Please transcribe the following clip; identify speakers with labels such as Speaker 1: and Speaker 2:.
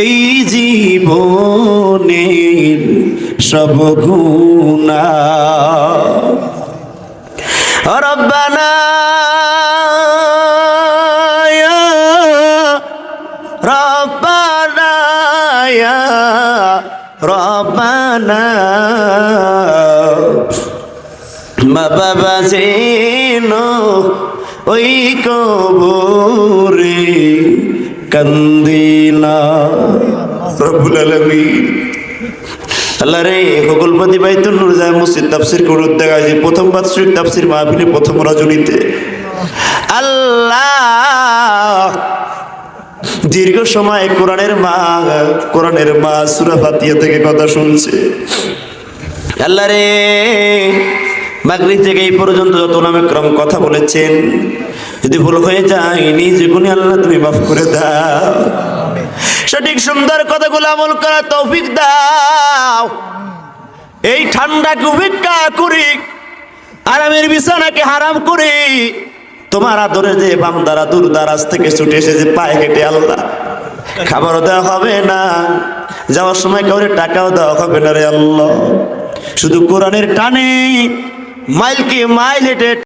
Speaker 1: এই জীবনের সব গুনাহ। রব্বানা ইয়া রব্বানা ইয়া রব্বানা মা বাবা যেন ওই কবরে কান্দিনা। রব্বুল আলামিন আল্লাহ রে গোকুলপতি বাইতুল নূর যায় মসজিদ তাফসীর করে দেখায় যে প্রথম বাৎসরিক তাফসীর মাহফিলে প্রথম রজনীতে আল্লাহ দীর্ঘ সময় কোরআনের মা সূরা ফাতিহা থেকে কথা শুনছে। আল্লাহ রে মাগরিব থেকে এই পর্যন্ত যত উলামা کرام কথা বলেছেন, যদি ভুল হয়ে যায় নিজে গুনি আল্লাহ তুমি মাফ করে দাও। সঠিক সুন্দর কথাগুলো আমল করার তৌফিক দাও। এই ঠান্ডাকে উপেক্ষা করি, আরামের বিছানাকে হারাম করি, তোমার আদরে যে বান্দারা দূর দারাজ থেকে ছুটে এসেছে পায়ে হেঁটে, আল্লাহ খাবারও দেওয়া হবে না, যাওয়ার সময় কাউরে টাকাও দেওয়া হবে না রে আল্লাহ। শুধু কোরআনের টানে মাইলকে মাইল হেঁটে